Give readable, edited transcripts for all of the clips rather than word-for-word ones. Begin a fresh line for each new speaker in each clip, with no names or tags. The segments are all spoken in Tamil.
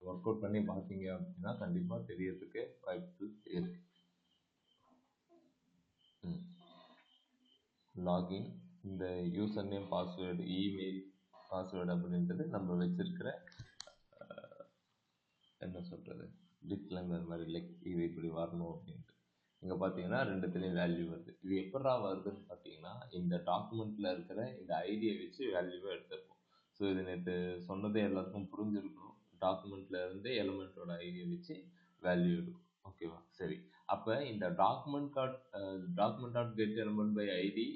ஒர்க் அவுட் பண்ணி பார்த்தீங்க அப்படின்னா கண்டிப்பாக தெரியறதுக்கு வாய்ப்பு இருக்கு. லாகின், இந்த user name password, email password அப்படின்றது நம்ம வச்சிருக்கிற என்ன சொல்கிறது டிஸ்க்ளைமர் மாதிரி, லைக் இது இப்படி வரணும் அப்படின்ட்டு. இங்கே பார்த்தீங்கன்னா ரெண்டுத்துலேயும் வேல்யூ வருது. இது எப்படா வருதுன்னு பார்த்தீங்கன்னா இந்த டாக்குமெண்ட்டில் இருக்கிற இந்த ஐடியை வச்சு வேல்யூவை எடுத்துருக்கோம். ஸோ இது நேற்று சொன்னதே எல்லாருக்கும் புரிஞ்சிருக்கணும். டாக்குமெண்ட்டில் இருந்து எலமெண்ட்டோட ஐடியை வச்சு வேல்யூ எடுக்கும். ஓகேவா? சரி, அப்போ இந்த document dot get element by ID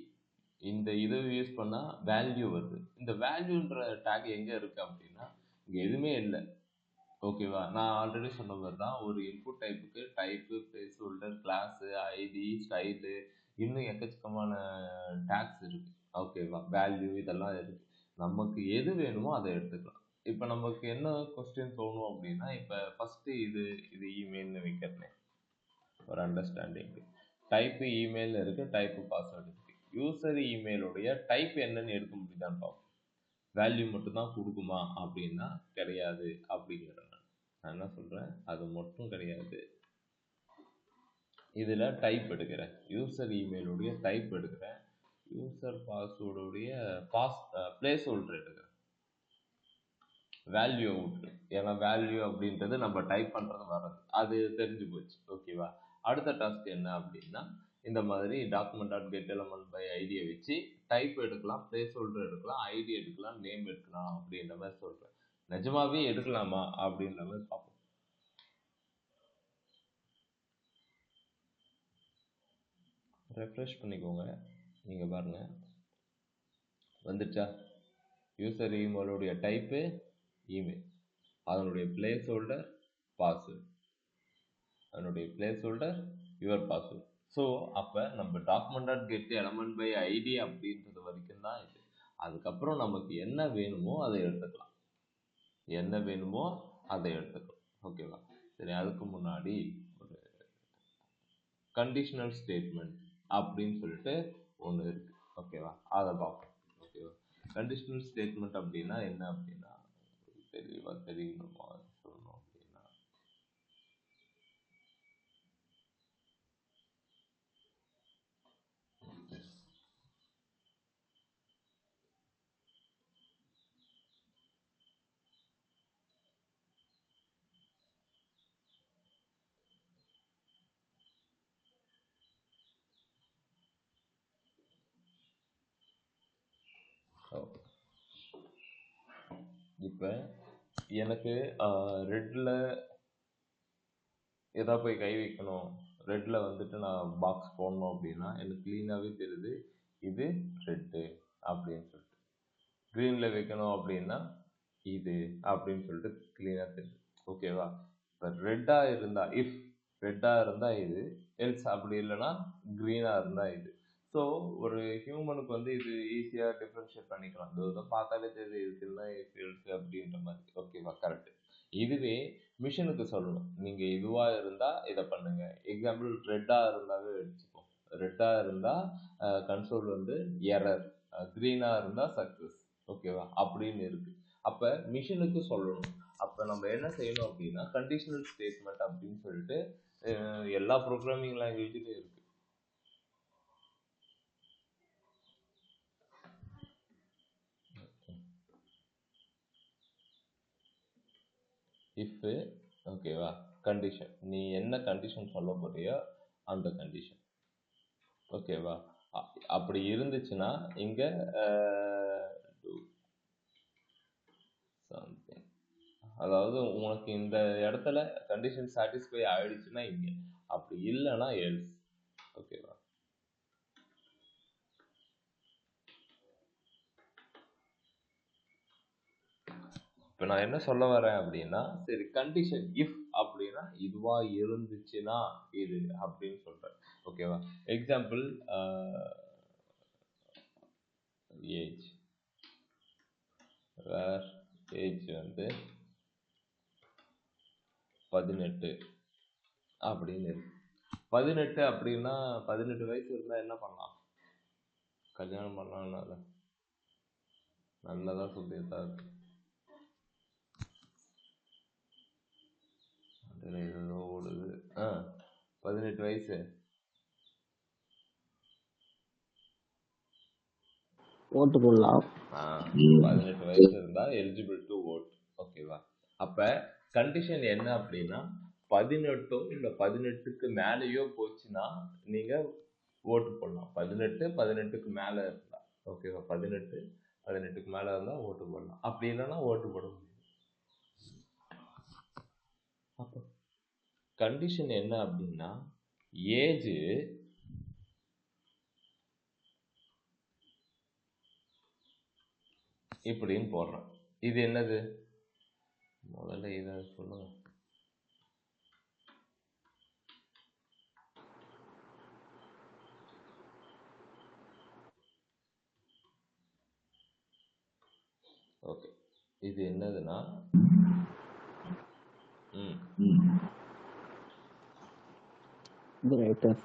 இந்த இதை யூஸ் பண்ணால் வேல்யூ வருது. இந்த வேல்யூன்ற டேக் எங்கே இருக்குது அப்படின்னா இங்கே எதுவுமே இல்லை. ஓகேவா? நான் ஆல்ரெடி சொன்ன மாதிரி தான் ஒரு இன்புட் டைப்புக்கு type, placeholder, class, ID, style, இன்னும் எக்கச்சக்கமான டேக்ஸ் இருக்குது. ஓகேவா? வேல்யூ இதெல்லாம் இருக்குது. நமக்கு எது வேணுமோ அதை எடுத்துக்கலாம். இப்போ நமக்கு என்ன கொஸ்டின் தோணும் அப்படின்னா, இப்போ ஃபஸ்ட்டு இது இமெயில்னு வைக்கிறேன் ஒரு அண்டர்ஸ்டாண்டிங்கு. டைப்பு இமெயில் இருக்குது, டைப்பு பாஸ்வேர்டு இருக்குது. யூசர் இமெயிலுடைய டைப் என்னன்னு எடுக்க முடியுதான்னு பார்ப்போம். வேல்யூ மட்டும்தான் கொடுக்குமா அப்படின்னா கிடையாது அப்படிங்கிறேன். நான் என்ன சொல்கிறேன், அது மட்டும் கிடையாது. இதில் டைப் எடுக்கிறேன், யூசர் இமெயிலுடைய டைப் எடுக்கிறேன், யூசர் பாஸ்வேர்டுடைய பிளேஸ் ஹோல்டர் எடுக்கிறேன், வேல்யூ அவுட். ஏன்னா வேல்யூ அப்படின்றது நம்ம டைப் பண்ணுறது வர்றது, அது தெரிஞ்சு போச்சு. ஓகேவா? அடுத்த டாஸ்க் என்ன அப்படின்னா இந்த மாதிரி document dot get element by ஐடியை வச்சு டைப் எடுக்கலாம், பிளேஸ் ஹோல்டர் எடுக்கலாம், ஐடி எடுக்கலாம், நேம் எடுக்கலாம் அப்படின்ற மாதிரி சொல்கிறேன். நிஜமாவே எடுக்கலாமா அப்படின்ற மாதிரி பார்ப்போம். ரெஃப்ரெஷ் பண்ணிக்கோங்க, நீங்கள் பாருங்கள் வந்துச்சா? யூசர் இமெயிலுடைய டைப்பு இமெயில், அதனுடைய பிளேஸ் ஹோல்டர் பாஸ்வேர்டு, அதனுடைய placeholder your password. So அப்போ நம்ம document dot get element by ID அப்படின்றது வரைக்கும் தான் இது. அதுக்கப்புறம் நமக்கு என்ன வேணுமோ அதை எடுத்துக்கலாம், என்ன வேணுமோ அதை எடுத்துக்கலாம். ஓகேவா? சரி, அதுக்கு முன்னாடி ஒரு கண்டிஷனல் ஸ்டேட்மெண்ட் அப்படின்னு சொல்லிட்டு ஒன்று இருக்குது. ஓகேவா? அதை பார்ப்போம். ஓகேவா? கண்டிஷனல் ஸ்டேட்மெண்ட் அப்படின்னா என்ன அப்படின்னா தெளிவாக தெரியணுமா சொல்லணும் அப்படின்னா இப்போ எனக்கு ரெட்டில் எதா போய் கை வைக்கணும், ரெட்டில் வந்துட்டு நான் பாக்ஸ் போடணும் அப்படின்னா எனக்கு க்ளீனாகவே தெரியுது இது ரெட்டு அப்படின்னு சொல்லிட்டு. க்ரீனில் வைக்கணும் அப்படின்னா இது அப்படின்னு சொல்லிட்டு க்ளீனாக தெரியுது. ஓகேவா? இப்போ ரெட்டாக இருந்தால், இஃப் ரெட்டாக இருந்தால் இது, எல்ஸ் அப்படி இல்லைன்னா க்ரீனாக இருந்தால் இது. ஸோ ஒரு ஹியூமனுக்கு வந்து இது ஈஸியாக டிஃப்ரென்ஷியேட் பண்ணிக்கலாம். இது பார்த்தாலே தெரியுது இதுக்குன்னா இஃப் எல்ஸ் அப்படின்ற மாதிரி. ஓகேவா? கரெக்டு. இதுவே மிஷினுக்கு சொல்லணும், நீங்கள் இதுவாக இருந்தால் இதை பண்ணுங்க. எக்ஸாம்பிள் ரெட்டாக இருந்தாவே வச்சுப்போம். ரெட்டாக இருந்தால் கன்சோல் வந்து எரர், க்ரீனாக இருந்தால் சக்ஸஸ். ஓகேவா? அப்படின்னு இருக்கு. அப்போ மிஷினுக்கு சொல்லணும். அப்போ நம்ம என்ன செய்யணும் அப்படின்னா கண்டிஷனல் ஸ்டேட்மெண்ட் அப்படின்னு சொல்லிட்டு எல்லா ப்ரோக்ராமிங் லாங்குவேஜ்லையும் இருக்கு. இஃப், ஓகேவா, கண்டிஷன், நீ என்ன கண்டிஷன் சொல்ல போறியோ அந்த கண்டிஷன். ஓகேவா? அப்படி இருந்துச்சுன்னா இங்க சம்திங், அதாவது உனக்கு இந்த இடத்துல கண்டிஷன் சாட்டிஸ்ஃபை ஆயிடுச்சுன்னா இங்க, அப்படி இல்லைன்னா எல்ஸ். ஓகேவா? இப்போ நான் என்ன சொல்ல வரேன் அப்படின்னா, சரி கண்டிஷன் இஃப் அப்படின்னா இதுவா இருந்துச்சுன்னா இது அப்படின்னு சொல்றேன். ஓகேவா? எக்ஸாம்பிள் ஏஜ், வேர் ஏஜ் வந்து 18 அப்படின்னு இருக்கு. 18 அப்படின்னா 18 வயசு இருந்தா என்ன பண்ணலாம்? கல்யாணம் பண்ணலாம்னால நல்லதா சொல்லியிருந்தா இருக்கு. 18 வயசு
ஓட்டு போடலாம்.
18 வயசு இருந்தா எலிஜிபிள் டு ஓட். ஓகேவா? அப்ப கண்டிஷன் என்ன அப்படின்னா 18 இல்ல 18க்கு மேலேயோ போச்சுன்னா நீங்க ஓட்டு போடலாம். 18க்கு மேல இருந்தா, ஓகேவா? 18க்கு மேல இருந்தா ஓட்டு போடலாம். அப்படி இல்லைன்னா ஓட்டு போட முடியும். அப்போ கண்டிஷன் என்ன அப்படின்னா ஏஜ் இப்படின்னு போடுறேன். இது என்னது? முதல்ல இதை சொல்லுங்க. ஓகே, இது என்னதுன்னா
கிரேட்டர்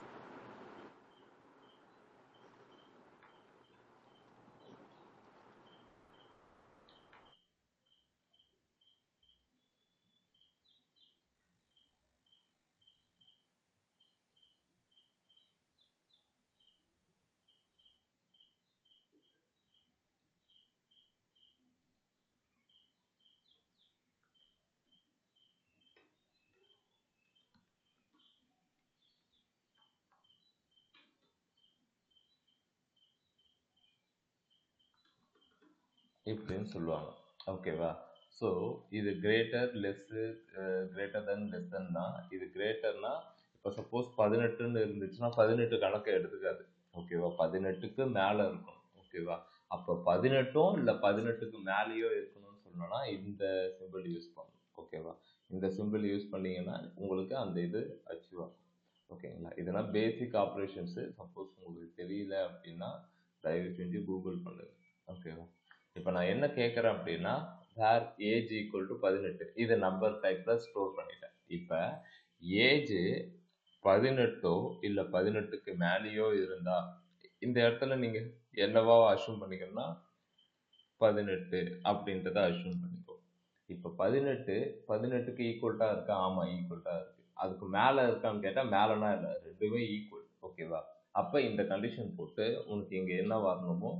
இப்படின்னு சொல்லுவாங்க. ஓகேவா? ஸோ இது greater less, greater than less than தான். இது கிரேட்டர்னா இப்போ சப்போஸ் 18ன்னு இருந்துச்சுன்னா 18 கணக்கை எடுத்துக்காது. ஓகேவா? 18க்கு மேலே இருக்கும். ஓகேவா? அப்போ 18ம் இல்லை 18க்கு மேலேயோ இருக்கணும்னு சொன்னோன்னா இந்த சிம்பிள் யூஸ் பண்ணணும். ஓகேவா? இந்த சிம்பிள் யூஸ் பண்ணீங்கன்னா உங்களுக்கு அந்த இது அச்சீவ் ஆகும். ஓகேங்களா? இதெல்லாம் பேசிக் ஆப்ரேஷன்ஸு. சப்போஸ் உங்களுக்கு தெரியல அப்படின்னா தயவு செஞ்சு கூகுள் பண்ணுங்க. ஓகேவா? இப்போ நான் என்ன கேட்குறேன் அப்படின்னா வேர் ஏஜ் ஈக்குவல் டு 18. இதை நம்பர் டைப்பில் ஸ்டோர் பண்ணிட்டேன். இப்போ ஏஜ் 18 இல்லை 18க்கு மேலேயோ இருந்தால் இந்த இடத்துல நீங்கள் என்னவா அஷ்யூம் பண்ணிக்கணும்னா 18 அப்படின்றத அஷ்யூம் பண்ணிக்கோ. இப்போ 18க்கு ஈக்குவல்ட்டாக இருக்கா? ஆமாம், ஈக்குவல்ட்டாக இருக்குது. அதுக்கு மேலே இருக்கான்னு கேட்டால் மேலேனா இல்லை, ரெண்டுமே ஈக்குவல். ஓகேவா? அப்போ இந்த கண்டிஷன் போட்டு உனக்கு இங்கே என்ன வரணுமோ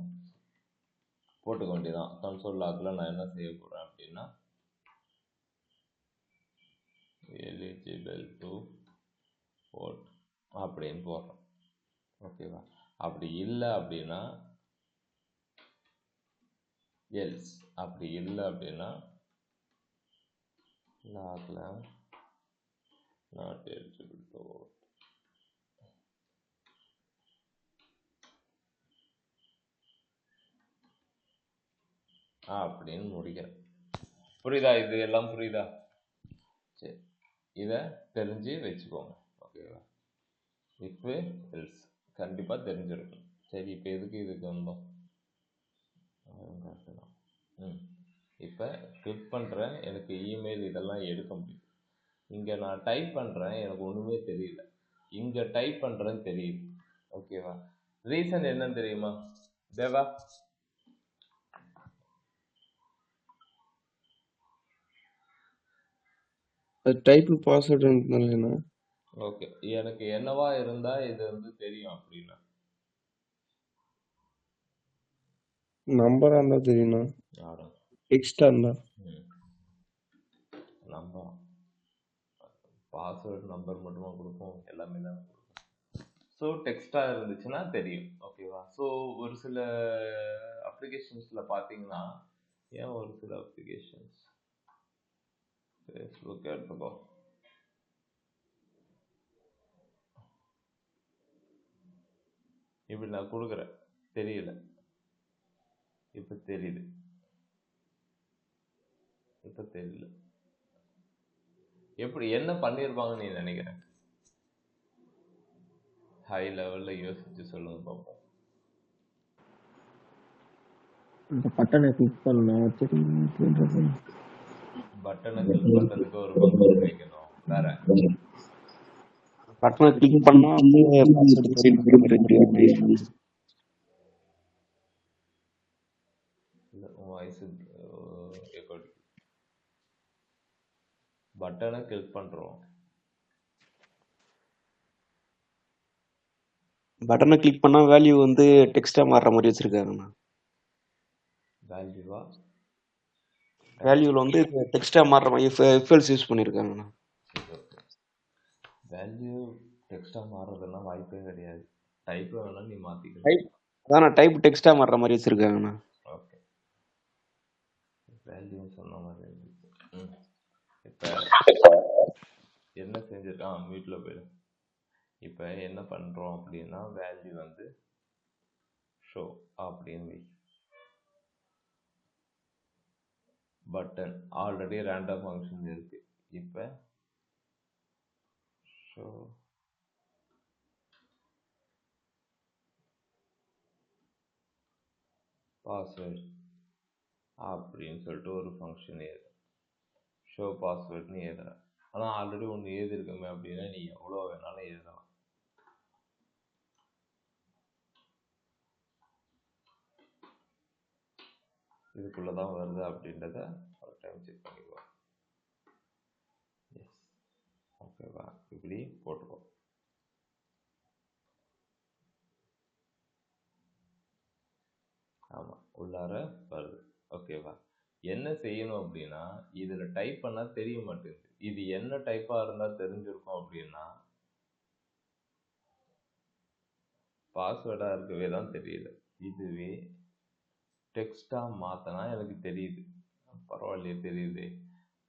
போட்டுக்க வேண்டியதான். கன்சோல் லாக்ல நான் என்ன செய்ய போகிறேன் அப்படின்னா எலிஜிபிள் டு ஓட் அப்படின்னு போடுறேன். ஓகேவா? அப்படி இல்லை அப்படின்னா எல்ஸ். அப்படி இல்லை அப்படின்னா லாக்ல நாட் எலிஜிபிள் டு ஓட் அப்படின்னு முடிக்கிறேன். புரியுதா? இது எல்லாம் புரியுதா? சரி, இதை தெரிஞ்சு வச்சுக்கோங்க. ஓகேவா? இப்போ எல்ஸ் கண்டிப்பாக தெரிஞ்சிருக்கும். சரி, இப்போ எதுக்கு இதுக்கு வந்தோம்? இப்போ கிளிக் பண்ணுறேன், எனக்கு இமெயில் இதெல்லாம் எடுக்க முடியும். இங்கே நான் டைப் பண்ணுறேன், எனக்கு ஒன்றுமே தெரியல. இங்கே டைப் பண்ணுறேன்னு தெரியுது. ஓகேவா? ரீசன் என்னன்னு தெரியுமா தேவா?
டைப் பாஸ்வேர்டு இருந்ததுன்னா
ஓகே, எனக்கு என்னவா இருந்தா இது வந்து தெரியும் அப்படின்னா
நம்பரா இருந்தா தெரியும்ண்ணா.
யாரும்
டெக்ஸ்டா இருந்தா
நம்பர் பாஸ்வேர்டு நம்பர் மட்டுமா கொடுப்போம்? எல்லாமே தான் கொடுப்போம். ஸோ டெக்ஸ்டாக இருந்துச்சுன்னா தெரியும். ஓகேவா? ஸோ ஒரு சில அப்ளிகேஷன்ஸில் பார்த்தீங்கன்னா, ஏன் ஒரு சில அப்ளிகேஷன்ஸ் ஃபேஸ்புக் எடுத்துக்கோ, இப்படி நான் கொடுக்குறேன், தெரியல. இப்போ தெரியுது, இப்போ தெரியல. எப்படி என்ன பண்ணியிருப்பாங்கன்னு நீ நினைக்கிறேன்? ஹை லெவலில் யோசிச்சு சொல்லுங்க பார்ப்போம்.
இந்த பட்டனை கிளிக் பண்ணா
பட்டனை கிளிக் பண்ணுறதுக்கு ஒரு பக்கம் வைக்கணும். வேற
பட்டனை கிளிக் பண்ணா
வாய்ஸ் பட்டனை கிளிக் பண்ணுறோம்,
பட்டனை கிளிக் பண்ணா வேல்யூ வந்து டெக்ஸ்டா மாறுற மாதிரி வச்சிருக்காங்கண்ணா.
வேல்யூவா
வேல்யூல வந்து டெக்ஸ்டா மாறுற மாதிரி எஃப்எல்ஸ் யூஸ் பண்ணிருக்காங்கண்ணா.
சரி ஓகே. வேல்யூ டெக்ஸ்டாக மாறுறதெல்லாம் வாய்ப்பே கிடையாது. டைப்பை வேணால் நீ மாற்றிக்கலாம்.
டைப் அதான் டைப் டெக்ஸ்டா மாறுற மாதிரி வச்சிருக்காங்கண்ணா.
ஓகே, வேல்யூன்னு சொன்ன மாதிரி இருந்துச்சு. இப்போ என்ன செஞ்சிருக்கான் வீட்டில் போயிடு. இப்போ என்ன பண்ணுறோம் அப்படின்னா வேல்யூ வந்து ஷோ அப்படின்னு பட்டன் ஆல்ரெடி ரேண்டம் ஃபங்க்ஷன் இருக்கு. இப்போ ஷோ பாஸ்வேர்டு அப்படின்னு சொல்லிட்டு ஒரு ஃபங்க்ஷன் ஏது ஷோ பாஸ்வேர்டுன்னு ஏதுற. ஆனால் ஆல்ரெடி ஒன்று ஏதிருக்கோமே அப்படின்னா நீ எவ்வளோ வேணாலும் எழுதலாம். இதுக்குள்ளே தான் வருது அப்படின்றத ஒரு டைம் செக் பண்ணிக்குவோம். எஸ் ஓகேவா, இப்படி போட்டுக்கோ. ஆமாம் உள்ளார வருது. ஓகேவா, என்ன செய்யணும் அப்படின்னா இதில் டைப் பண்ணால் தெரிய மாட்டேங்குது. இது என்ன டைப்பாக இருந்தால் தெரிஞ்சிருக்கும் அப்படின்னா பாஸ்வேர்டாக இருக்கவே தான் தெரியல. இதுவே டெக்ஸ்டாக மாற்றினா எனக்கு தெரியுது. பரவாயில்லையே தெரியுது.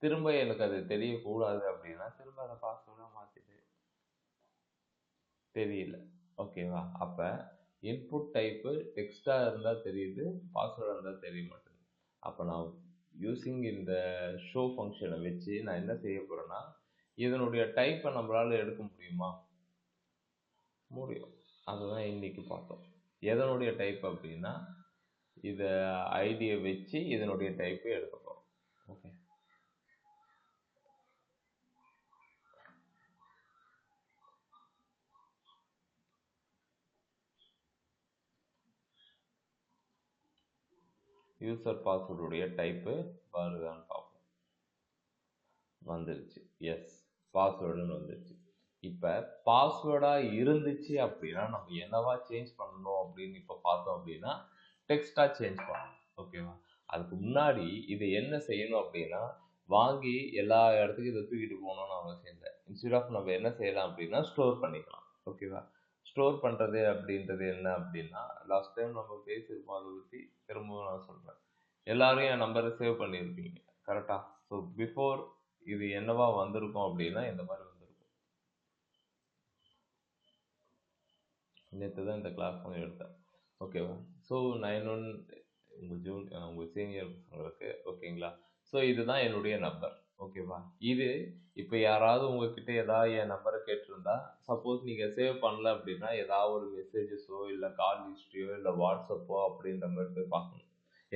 திரும்ப எனக்கு அது தெரியக்கூடாது அப்படின்னா திரும்ப அதை பாஸ்வேர்டாக மாற்றிட்டு தெரியல. ஓகேவா, அப்போ இன்புட் டைப்பு டெக்ஸ்டாக இருந்தால் தெரியுது, பாஸ்வேர்டாக இருந்தால் தெரிய மாட்டேங்குது. அப்போ நான் யூஸிங் இந்த ஷோ ஃபங்க்ஷனை வச்சு நான் என்ன செய்ய போகிறேன்னா இதனுடைய டைப்பை நம்மளால் எடுக்க முடியுமா? முடியும். அதுதான் இன்னைக்கு பார்த்தோம். எதனுடைய டைப் அப்படின்னா இதை ஐடியை வச்சு இதனுடைய டைப்பை எடுக்க போகிறோம். ஓகே, யூசர் பாஸ்வேர்டுடைய டைப்பு வருதான்னு பார்ப்போம். வந்துருச்சு. எஸ், பாஸ்வேர்டுன்னு வந்துருச்சு. இப்போ பாஸ்வேர்டாக இருந்துச்சு அப்படின்னா நம்ம என்னவா சேஞ்ச் பண்ணணும் அப்படின்னு இப்போ பார்த்தோம் அப்படின்னா டெக்ஸ்டாக சேஞ்ச் பண்ணணும். ஓகேவா, அதுக்கு முன்னாடி இதை என்ன செய்யணும் அப்படின்னா வாங்கி எல்லா இடத்துக்கும் இதை தூக்கிட்டு போகணும்னு அவசியம் இல்லை. இன்ஸ்டெட் ஆஃப் நம்ம என்ன செய்யலாம் அப்படின்னா ஸ்டோர் பண்ணிக்கலாம். ஓகேவா, ஸ்டோர் பண்ணுறது அப்படின்றது என்ன அப்படின்னா லாஸ்ட் டைம் நம்ம பேசியிருப்போம், அதை பற்றி திரும்பவும் நான் சொல்கிறேன். எல்லாரும் என் நம்பரை சேவ் பண்ணியிருப்பீங்க கரெக்டாக. ஸோ பிஃபோர் இது என்னவா வந்திருக்கும் அப்படின்னா இந்த மாதிரி வந்திருக்கும். நேற்று தான் இந்த கிளாஸ் வந்து எடுத்தேன். ஓகேவா, ஸோ 9-1 உங்கள் சீனியர் பசங்களுக்கு. ஓகேங்களா, ஸோ இதுதான் என்னுடைய நம்பர். ஓகேவா, இது இப்போ யாராவது உங்ககிட்ட ஏதாவது என் நம்பரை கேட்டிருந்தா சப்போஸ் நீங்கள் சேவ் பண்ணல அப்படின்னா ஏதாவது ஒரு மெசேஜஸோ இல்லை கால் ஹிஸ்ட்ரியோ இல்லை வாட்ஸ்அப்போ அப்படின்ற மாதிரி போய் பார்க்கணும்.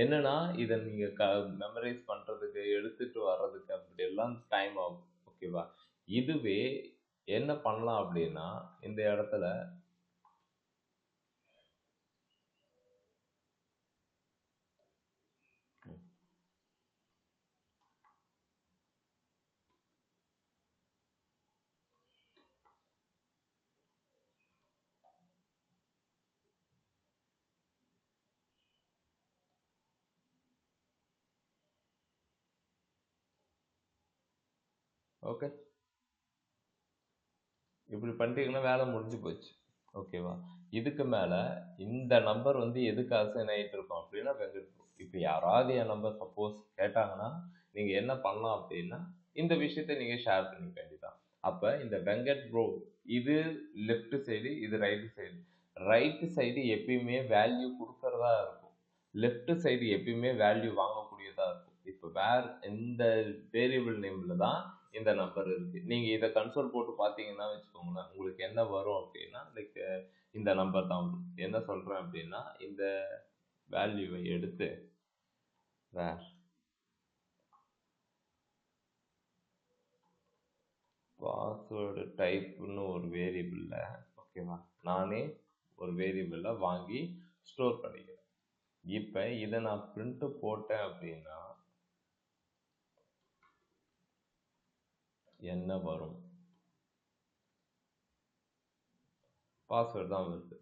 என்னன்னா இதை நீங்கள் மெமரைஸ் பண்ணுறதுக்கு எடுத்துகிட்டு வர்றதுக்கு அப்படியெல்லாம் டைம் ஆகும். ஓகேவா, இதுவே என்ன பண்ணலாம் அப்படின்னா இந்த இடத்துல ஓகே இப்படி பண்ணிட்டீங்கன்னா வேலை முடிஞ்சு போச்சு. ஓகேவா, இதுக்கு மேலே இந்த நம்பர் வந்து எதுக்கு அசைன் ஆகிட்டு இருக்கோம் அப்படின்னா வெங்கட் ப்ரோ. இப்போ யாராவது என் நம்பர் சப்போஸ் கேட்டாங்கன்னா நீங்கள் என்ன பண்ணலாம் அப்படின்னா இந்த விஷயத்த நீங்கள் ஷேர் பண்ணிக்க வேண்டியதான். அப்போ இந்த வெங்கட் ப்ரோ இது லெஃப்ட் சைடு, இது ரைட்டு சைடு. ரைட்டு சைடு எப்பயுமே வேல்யூ கொடுக்கறதா இருக்கும், லெஃப்ட் சைடு எப்பயுமே வேல்யூ வாங்கக்கூடியதாக இருக்கும். இப்போ இந்த வேரியபிள் நேமில் தான் இந்த நம்பர் இருக்கு. நீங்க இதை கன்சோல் போட்டு பார்த்தீங்கன்னா வச்சுக்கோங்களேன், உங்களுக்கு என்ன வரும் அப்படின்னா லைக் இந்த நம்பர் தான் வரும். என்ன சொல்றேன் அப்படின்னா இந்த வேல்யூவை எடுத்து வேர் பாஸ்வேர்டு டைப்னு ஒரு வேரியபிளில், ஓகேவா, நானே ஒரு வேரியபிளில் வாங்கி ஸ்டோர் பண்ணிக்கிறேன். இப்போ இதை நான் பிரிண்ட் போட்டேன் அப்படின்னா என்ன வரும்? பாஸ்வேர்டு தான் வருது.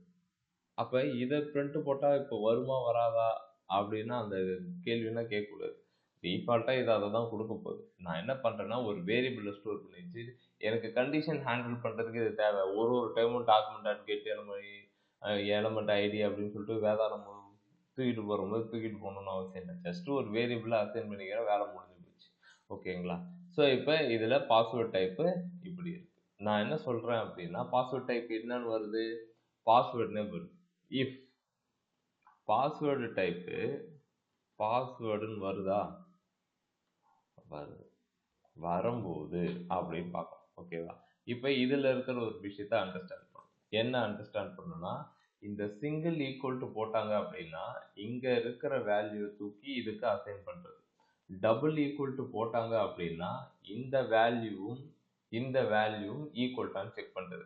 அப்ப இதை பிரிண்ட் போட்டா இப்போ வருமா வராதா அப்படின்னா அந்த கேள்வினா கேட்கக்கூடாது. டிஃபால்ட்டா இது அதை தான் கொடுக்க போகுது. நான் என்ன பண்றேன்னா ஒரு வேரியபிளை ஸ்டோர் பண்ணி வச்சு எனக்கு கண்டிஷன் ஹேண்டில் பண்றதுக்கு இது தேவை. ஒரு டைமும் டாக்குமெண்ட் கேட்டு எலமெண்ட் ஐடி அப்படின்னு சொல்லிட்டு வேதாளம் தூக்கிட்டு போகும்போது தூக்கிட்டு போகணும்னு அவசியம் இல்லை. ஜஸ்ட் ஒரு வேரியபிளை அசைன் பண்ணிக்கிற வேலை முடிஞ்சு போச்சு. ஓகேங்களா? ஸோ இப்போ இதில் பாஸ்வேர்ட் டைப்பு இப்படி இருக்கு. நான் என்ன சொல்றேன் அப்படின்னா பாஸ்வேர்ட் டைப் என்னன்னு வருது, பாஸ்வேர்டுனே வருது. இஃப் பாஸ்வேர்டு டைப்பு பாஸ்வேர்டுன்னு வருதா, வருது. வரும்போது அப்படின்னு பார்க்கணும். ஓகேவா? இப்போ இதில் இருக்கிற ஒரு விஷயத்த அண்டர்ஸ்டாண்ட் பண்ணணும். என்ன அண்டர்ஸ்டாண்ட் பண்ணணும்னா இந்த சிங்கிள் ஈக்குவல் டு போட்டாங்க அப்படின்னா இங்க இருக்கிற வேல்யூ தூக்கி இதுக்கு அசைன் பண்றது. டபுள் ஈக்குவல் டு போட்டாங்க அப்படின்னா இந்த வேல்யூவும் ஈக்குவல் டான்னு செக் பண்றது.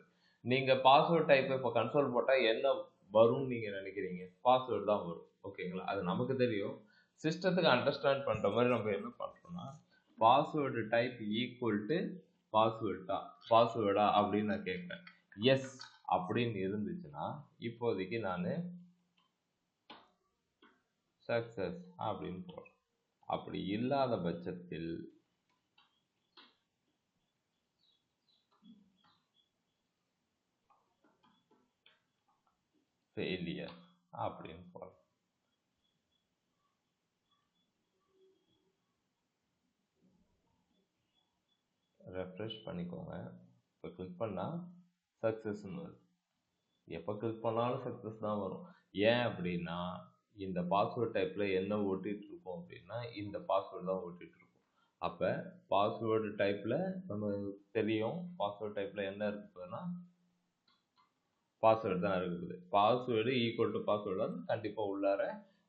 நீங்க பாஸ்வேர்ட் டைப் இப்போ கன்சோல் போட்டா என்ன வரும்னு நீங்க நினைக்கிறீங்க? பாஸ்வேர்டு தான் வரும். ஓகேங்களா? அது நமக்கு தெரியும். சிஸ்டத்துக்கு அண்டர்ஸ்டாண்ட் பண்ற மாதிரி நம்ம என்ன பண்றோம்னா பாஸ்வேர்டு டைப் ஈக்குவல் டு பாஸ்வேர்டா அப்படின்னு நான் கேட்கிறேன். எஸ் அப்படின்னு இருந்துச்சுன்னா இப்போதைக்கு நான் சக்சஸ் அப்படின்னு போடுறேன். அப்படி இல்லாத பட்சத்தில் ஃபெயிலியர் அப்படின்னு போடுறேன். ரெஃப்ரெஷ் பண்ணிக்கோங்க. இப்போ கிளிக் பண்ணால் சக்ஸஸ்ன்னு வருது. எப்போ கிளிக் பண்ணாலும் சக்ஸஸ் தான் வரும். ஏன் அப்படின்னா இந்த பாஸ்வேர்ட் டைப்பில் என்ன ஓட்டிகிட்டு இருக்கோம் அப்படின்னா இந்த பாஸ்வேர்டு தான் ஓட்டிகிட்டு இருக்கும். அப்போ பாஸ்வேர்டு டைப்பில் நம்ம தெரியும் பாஸ்வேர்டு டைப்பில் என்ன இருக்குதுன்னா பாஸ்வேர்டு தான் இருக்குது. பாஸ்வேர்டு ஈக்குவல் டு பாஸ்வேர்டு வந்து கண்டிப்பாக உள்ளார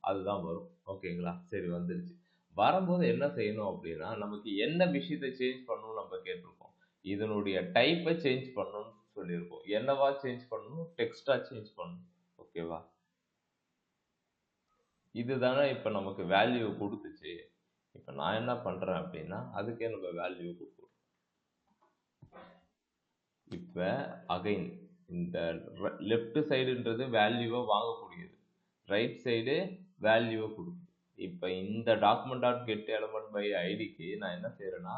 அதுதான் வரும். ஓகேங்களா? சரி, வந்துருச்சு. வரும்போது என்ன செய்யணும் அப்படின்னா நமக்கு என்ன விஷயத்தை சேஞ்ச் பண்ணணும்னு நம்ம கேட்டிருக்கோம். இதனுடைய டைப்பை சேஞ்ச் பண்ணணும்னு சொல்லியிருக்கோம். என்னவா சேஞ்ச் பண்ணணும்? டெக்ஸ்டா சேஞ்ச் பண்ணணும். ஓகேவா? இதுதானே இப்போ நமக்கு வேல்யூ கொடுத்துச்சு. இப்போ நான் என்ன பண்றேன் அப்படின்னா அதுக்கே நம்ம வேல்யூ கொடுக்குறோம். இப்போ அகைன் இந்த லெஃப்ட் சைடுன்றது வேல்யூவை வாங்கக்கூடியது, ரைட் சைடு வேல்யூவை கொடுக்குது. இப்போ இந்த document dot get element by ஐடிக்கு நான் என்ன செய்யறேன்னா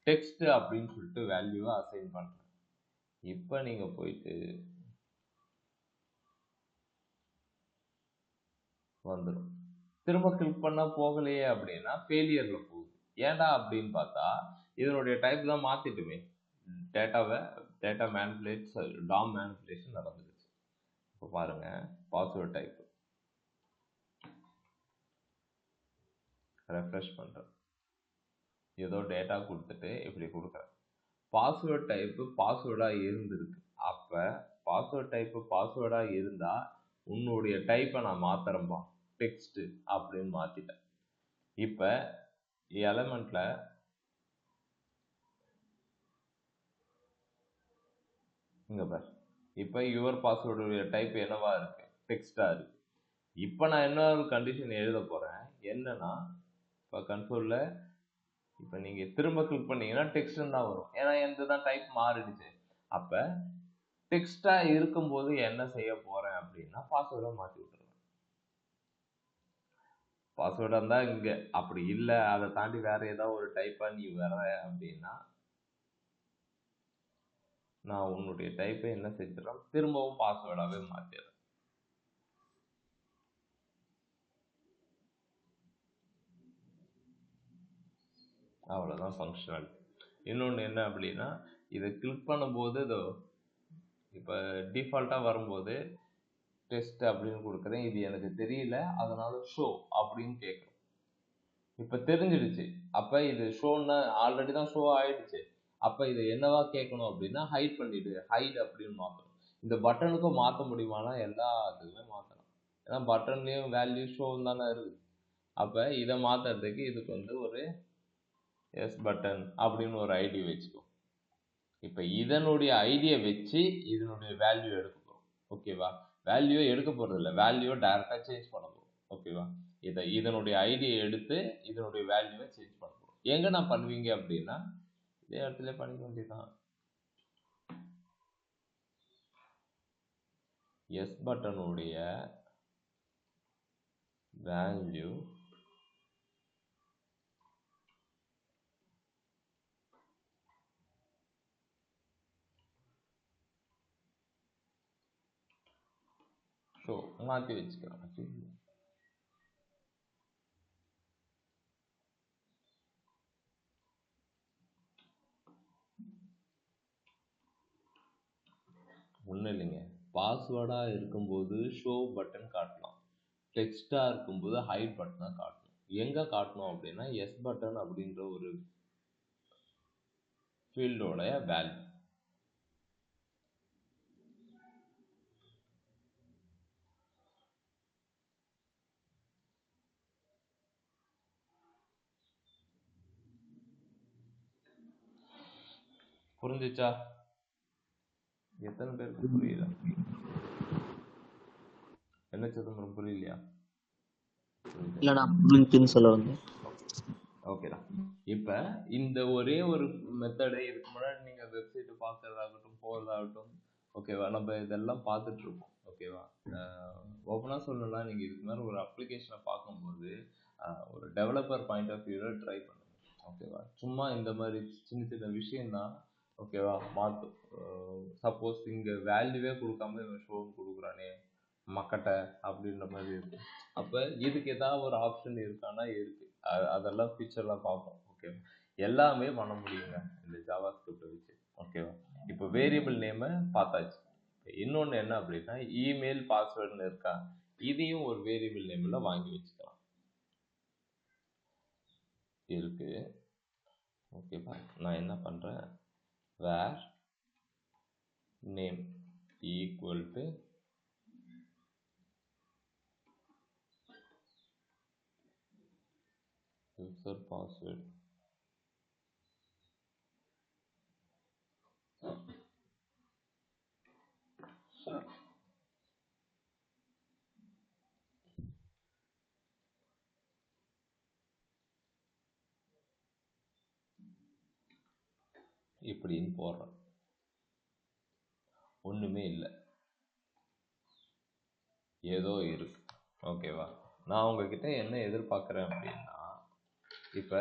டெக்ஸ்ட் அப்படின்னு சொல்லிட்டு வேல்யூவை அசைன் பண்றேன். இப்போ நீங்க போயிட்டு வந்துடும். திரும்ப கிளிக் பண்ணா போகலையே அப்படின்னா ஃபெயிலியர்ல போகுது. ஏன்டா அப்படின்னு பார்த்தா இதனுடைய டைப் தான் மாத்திட்டுமே. டேட்டா மேனிபுலேஷன் நடந்துருச்சு. இப்போ பாருங்க பாஸ்வேர்ட் டைப் ரெஃப்ரெஷ் பண்றேன். ஏதோ டேட்டா கொடுத்துட்டு இப்படி கொடுக்குறேன். பாஸ்வேர்ட் டைப்பு பாஸ்வேர்டாக இருந்திருக்கு. அப்போ பாஸ்வேர்ட் டைப்பு பாஸ்வேர்டாக இருந்தால் உன்னுடைய டைப்பை நான் மாத்துறேன்பா, டெக்ஸ்ட் அப்படின்னு மாற்றிட்டேன். இப்போ எலமெண்ட்ல இங்கே பாரு, இப்போ யுவர் பாஸ்வேர்டுடைய டைப் என்னவா இருக்கு? டெக்ஸ்டாக இருக்கு. இப்போ நான் என்ன ஒரு கண்டிஷன் எழுத போகிறேன். என்னன்னா இப்போ கன்சோலில் இப்போ நீங்கள் திரும்ப கிளிக் பண்ணீங்கன்னா டெக்ஸ்ட்னு தான் வரும். ஏன்னா எந்த தான் டைப் மாறிடுச்சு. அப்போ டெக்ஸ்டாக இருக்கும்போது என்ன செய்ய போகிறேன் அப்படின்னா பாஸ்வேர்டை மாற்றி விட்டுருவேன். பாஸ்வேர்டாக இருந்தால் இங்கே, அப்படி இல்லை அதை தாண்டி வேறு ஏதாவது ஒரு டைப்பாக நீ வர அப்படின்னா நான் உன்னுடைய டைப்பை என்ன செஞ்சிடறேன், திரும்பவும் பாஸ்வேர்டாகவே மாற்றிடுறேன். அவ்வளோதான் ஃபங்க்ஷனல். இன்னொன்று என்ன அப்படின்னா இதை கிளிக் பண்ணும்போது இதோ இப்போ டிஃபால்ட்டாக வரும்போது டெஸ்ட் அப்படின்னு கொடுக்குறேன். இது எனக்கு தெரியல அதனால ஷோ அப்படின்னு கேட்குறேன். இப்போ தெரிஞ்சிடுச்சு. அப்போ இது ஷோன்னா ஆல்ரெடி தான் ஷோ ஆயிடுச்சு. அப்போ இதை என்னவா கேட்கணும் அப்படின்னா ஹைட் பண்ணிடு, ஹைட் அப்படின்னு மாற்றணும். இந்த பட்டனுக்கும் மாற்ற முடியுமானா எல்லாத்துக்குமே மாற்றலாம். ஏன்னா பட்டன்லேயும் வேல்யூ ஷோன்னு தானே இருக்குது. அப்போ இதை மாற்றுறதுக்கு இதுக்கு வந்து ஒரு எஸ் பட்டன் அப்படின்னு ஒரு ஐடி வச்சுக்கோ. இப்போ இதனுடைய ஐடியை வச்சு இதனுடைய வேல்யூ எடுக்க போகிறோம். ஓகேவா? வேல்யூவை எடுக்க போகிறது இல்லை, வேல்யூவை டைரெக்டாக சேஞ்ச் பண்ண போகிறோம். ஓகேவா? இதனுடைய ஐடியை எடுத்து இதனுடைய வேல்யூவை சேஞ்ச் பண்ண போகிறோம். எங்கே நான் பண்ணுவீங்க அப்படின்னா இதே இடத்துல பண்ணிக்க வேண்டியதுதான். எஸ் பட்டனுடைய வேல்யூ ஸோ மாற்றி வச்சுக்கலாம். ஒன்றும் இல்லைங்க, பாஸ்வேர்டாக இருக்கும்போது ஷோ பட்டன் காட்டலாம், டெக்ஸ்டாக இருக்கும்போது ஹைட் பட்டனாக காட்டணும். எங்கே காட்டணும் அப்படின்னா எஸ் பட்டன் அப்படின்ற ஒரு ஃபீல்டோடைய வேல்யூ. புரிஞ்சிச்சா? எத்தனை பேருக்கு புரியல? என்ன சிதம்பரம், புரியலையா?
இல்லடா புரிஞ்சுன்னு சொல்ல வந்தேன்.
ஓகேடா. இப்போ இந்த ஒரே ஒரு மெத்தடை இதுக்கு முன்னாடி நீங்கள் வெப்சைட்டு பார்க்கறதாகட்டும் போகிறதாகட்டும், ஓகேவா, நம்ம இதெல்லாம் பார்த்துட்டு இருக்கோம். ஓகேவா, ஓப்பனாக சொல்லணும்னா நீங்கள் இதுக்கு மேலே ஒரு அப்ளிகேஷனை பார்க்கும்போது ஒரு டெவலப்பர் பாயிண்ட் ஆஃப் வியூவில் ட்ரை பண்ணுங்க. ஓகேவா, சும்மா இந்த மாதிரி சின்ன சின்ன விஷயம்தான். ஓகேவா, மாற்றும். சப்போஸ் இங்கே வேல்யூவே கொடுக்காம இவன் ஷோன்னு கொடுக்குறானே மக்கட்டை அப்படின்ற மாதிரி இருக்கு. அப்போ இதுக்கு ஏதாவது ஒரு ஆப்ஷன் இருக்கானா? இருக்கு. அதெல்லாம் ஃபியூச்சர்லாம் பார்ப்போம். ஓகேவா, எல்லாமே பண்ண முடியுங்க இந்த ஜாவா ஸ்கிரிப்டை வச்சு. ஓகேவா, இப்போ வேரியபிள் நேமை பார்த்தாச்சு. இன்னொன்று என்ன அப்படின்னா இமெயில் பாஸ்வேர்டுன்னு இருக்கா, இதையும் ஒரு வேரியபிள் நேமில் வாங்கி வச்சுக்கலாம் இருக்கு. ஓகேவா, நான் என்ன பண்ணுறேன், where name equal to user password. இப்படின்னு போடுறேன். ஒன்றுமே இல்லை, ஏதோ இருக்கு. ஓகேவா, நான் உங்ககிட்ட என்ன எதிர்பார்க்குறேன் அப்படின்னா, இப்போ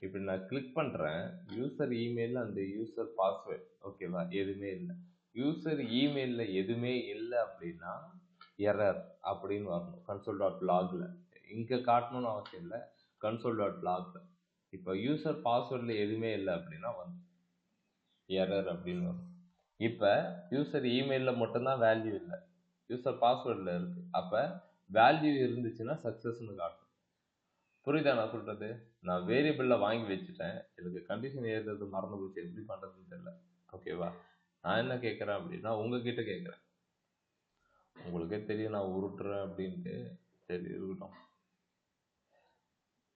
இப்படி நான் கிளிக் பண்ணுறேன், யூசர் இமெயிலில் அந்த யூசர் பாஸ்வேர்ட் ஓகேவா எதுவுமே இல்லை. யூசர் இமெயிலில் எதுவுமே இல்லை அப்படின்னா எரர் அப்படின்னு வரணும் console.logல. இங்கே காட்டணும்னு அவசியம் இல்லை, console.logல. இப்போ யூசர் பாஸ்வேர்டில் எதுவுமே இல்லை அப்படின்னா வந்து எரர் அப்படின்னு வரும். இப்போ யூசர் இமெயிலில் மட்டும்தான் வேல்யூ இல்லை, யூசர் பாஸ்வேர்டில் இருக்குது. அப்போ வேல்யூ இருந்துச்சுன்னா சக்ஸஸ்ன்னு காட்டும். புரியுதா நான் சொல்கிறது? நான் வேரியபிளில் வாங்கி வச்சுட்டேன், எனக்கு கண்டிஷன் ஏறுறது மறந்து போச்சு, எப்படி பண்ணுறதுன்னு தெரியல. ஓகேவா, நான் என்ன கேட்குறேன் அப்படின்னா உங்ககிட்ட கேட்குறேன். உங்களுக்கே தெரியும் நான் உருட்டுறேன் அப்படின்ட்டு. சரி இருக்கட்டும்,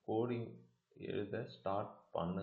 கோடிங் எழுத ஸ்டார்ட் பண்ணுங்க.